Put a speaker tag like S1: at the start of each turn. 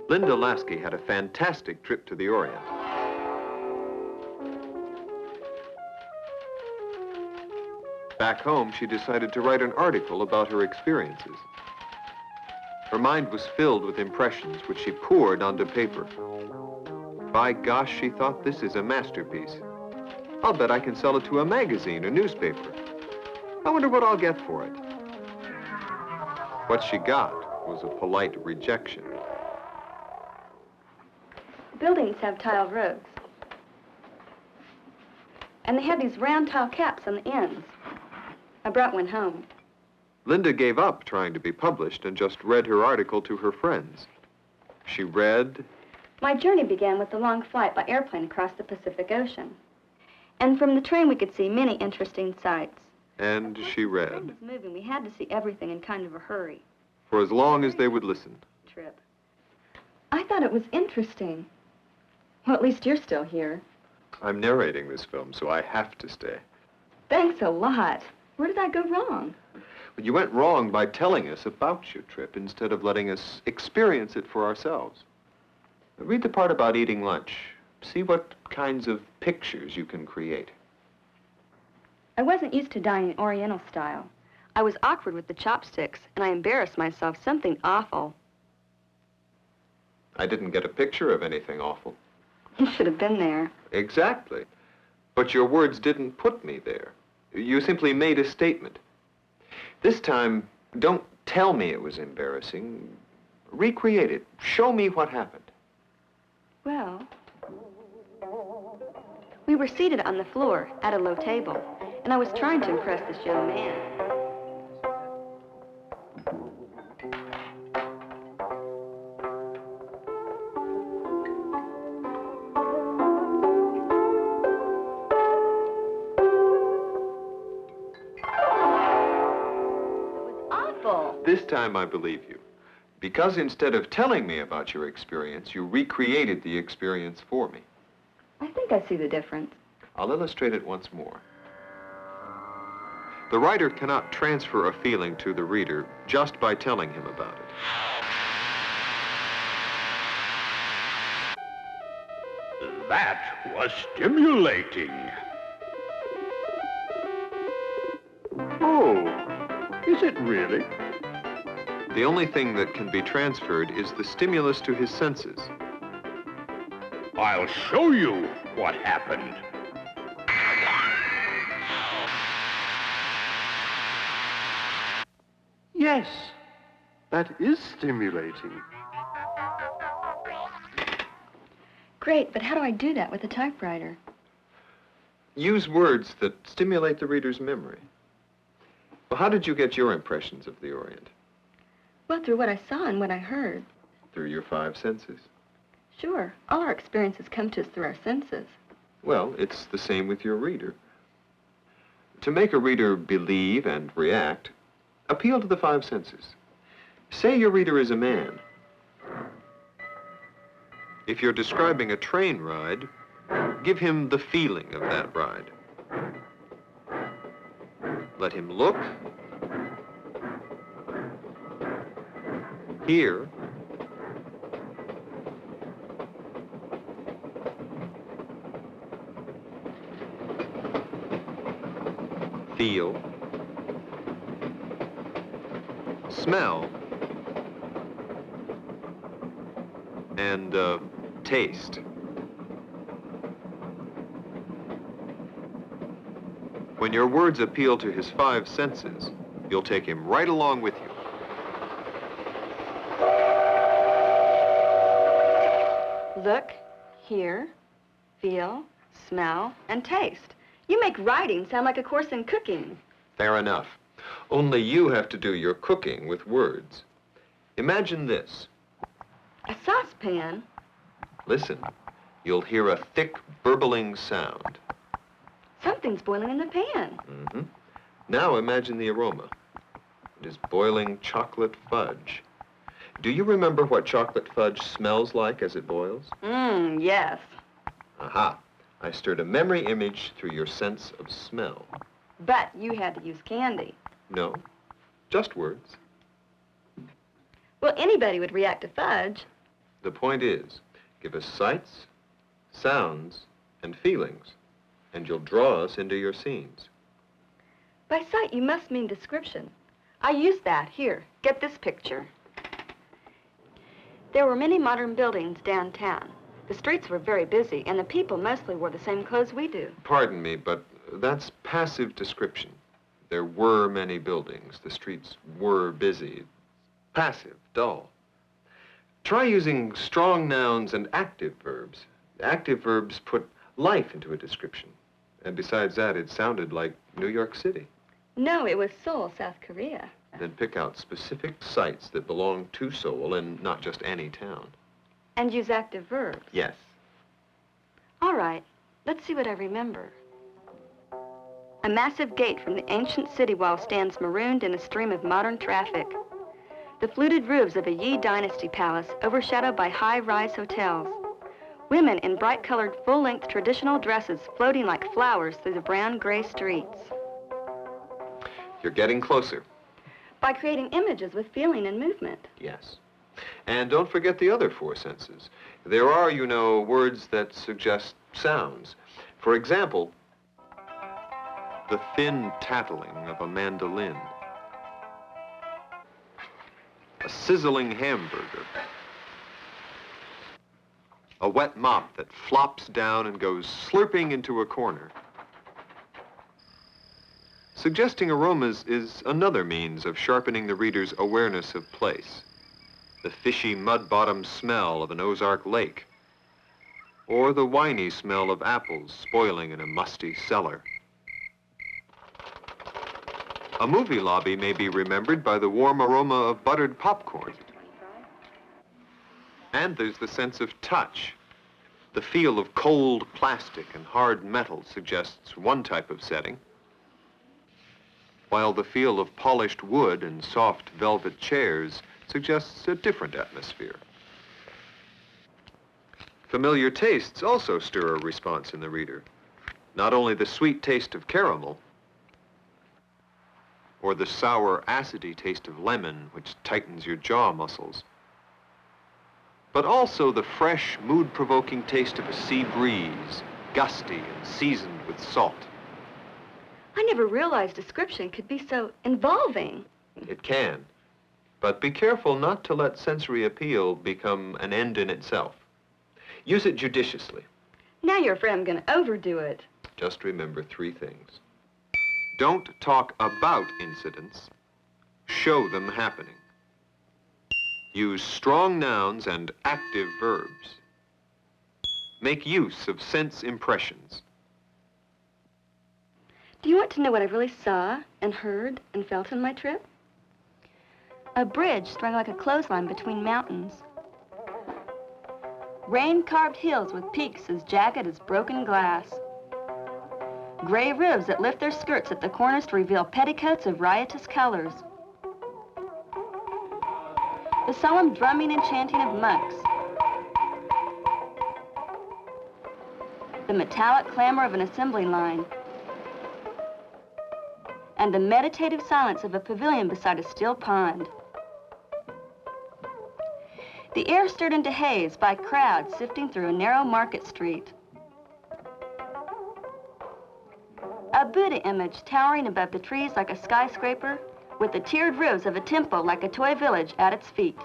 S1: Linda Laskkey had a fantastic trip to the Orient. Back home, she decided to write an article about her experiences. Her mind was filled with impressions, which she poured onto paper. By gosh, she thought, this is a masterpiece. I'll bet I can sell it to a magazine or newspaper. I wonder what I'll get for it. What she got was a polite rejection.
S2: Buildings have tiled roofs. And they have these round tile caps on the ends. I brought one home.
S1: Linda gave up trying to be published and just read her article to her friends. She read.
S2: My journey began with a long flight by airplane across the Pacific Ocean. And from the train we could see many interesting sights.
S1: And she read.
S2: The train was moving. We had to see everything in kind of a hurry.
S1: For as long as they would listen.
S2: Trip. I thought it was interesting. Well, at least you're still here.
S1: I'm narrating this film, so I have to stay.
S2: Thanks a lot. Where did I go wrong?
S1: But you went wrong by telling us about your trip instead of letting us experience it for ourselves. Read the part about eating lunch. See what kinds of pictures you can create.
S2: I wasn't used to dining Oriental style. I was awkward with the chopsticks, and I embarrassed myself something awful.
S1: I didn't get a picture of anything awful.
S2: You should have been there.
S1: Exactly. But your words didn't put me there. You simply made a statement. This time, don't tell me it was embarrassing. Recreate it. Show me what happened.
S2: Well, we were seated on the floor at a low table, and I was trying to impress this young man.
S1: This time I believe you. Because instead of telling me about your experience, you recreated the experience for me.
S2: I think I see the difference.
S1: I'll illustrate it once more. The writer cannot transfer a feeling to the reader just by telling him about it.
S3: That was stimulating. Oh, is it really?
S1: The only thing that can be transferred is the stimulus to his senses.
S3: I'll show you what happened. Yes, that is stimulating.
S2: Great, but how do I do that with a typewriter?
S1: Use words that stimulate the reader's memory. Well, how did you get your impressions of the Orient?
S2: Well, through what I saw and what I heard.
S1: Through your 5 senses.
S2: Sure. All our experiences come to us through our senses.
S1: Well, it's the same with your reader. To make a reader believe and react, appeal to the 5 senses. Say your reader is a man. If you're describing a train ride, give him the feeling of that ride. Let him look, hear, feel, smell, and taste. When your words appeal to his 5 senses, you'll take him right along with you.
S2: Look, hear, feel, smell, and taste. You make writing sound like a course in cooking.
S1: Fair enough. Only you have to do your cooking with words. Imagine this.
S2: A saucepan?
S1: Listen. You'll hear a thick, burbling sound.
S2: Something's boiling in the pan.
S1: Mm-hmm. Now imagine the aroma. It is boiling chocolate fudge. Do you remember what chocolate fudge smells like as it boils?
S2: Yes.
S1: Aha. I stirred a memory image through your sense of smell.
S2: But you had to use candy.
S1: No, just words.
S2: Well, anybody would react to fudge.
S1: The point is, give us sights, sounds, and feelings, and you'll draw us into your scenes.
S2: By sight, you must mean description. I used that. Here, get this picture. There were many modern buildings downtown. The streets were very busy, and the people mostly wore the same clothes we do.
S1: Pardon me, but that's passive description. There were many buildings. The streets were busy. Passive, dull. Try using strong nouns and active verbs. Active verbs put life into a description. And besides that, it sounded like New York City.
S2: No, it was Seoul, South Korea.
S1: Then pick out specific sites that belong to Seoul and not just any town.
S2: And use active verbs.
S1: Yes.
S2: All right, let's see what I remember. A massive gate from the ancient city wall stands marooned in a stream of modern traffic. The fluted roofs of a Yi Dynasty palace overshadowed by high-rise hotels. Women in bright-colored, full-length traditional dresses floating like flowers through the brown-gray streets.
S1: You're getting closer.
S2: By creating images with feeling and movement.
S1: Yes. And don't forget the other four senses. There are, you know, words that suggest sounds. For example, the thin tattling of a mandolin. A sizzling hamburger. A wet mop that flops down and goes slurping into a corner. Suggesting aromas is another means of sharpening the reader's awareness of place. The fishy mud-bottom smell of an Ozark lake, or the winey smell of apples spoiling in a musty cellar. A movie lobby may be remembered by the warm aroma of buttered popcorn. And there's the sense of touch. The feel of cold plastic and hard metal suggests one type of setting, while the feel of polished wood and soft velvet chairs suggests a different atmosphere. Familiar tastes also stir a response in the reader. Not only the sweet taste of caramel, or the sour, acidy taste of lemon, which tightens your jaw muscles, but also the fresh, mood-provoking taste of a sea breeze, gusty and seasoned with salt.
S2: I never realized description could be so involving.
S1: It can, but be careful not to let sensory appeal become an end in itself. Use it judiciously.
S2: Now you're afraid I'm going to overdo it.
S1: Just remember three things. Don't talk about incidents, show them happening. Use strong nouns and active verbs. Make use of sense impressions.
S2: Do you want to know what I really saw and heard and felt on my trip? A bridge strung like a clothesline between mountains. Rain-carved hills with peaks as jagged as broken glass. Gray roofs that lift their skirts at the corners to reveal petticoats of riotous colors. The solemn drumming and chanting of monks. The metallic clamor of an assembly line. And the meditative silence of a pavilion beside a still pond. The air stirred into haze by crowds sifting through a narrow market street. A Buddha image towering above the trees like a skyscraper, with the tiered roofs of a temple like a toy village at its feet.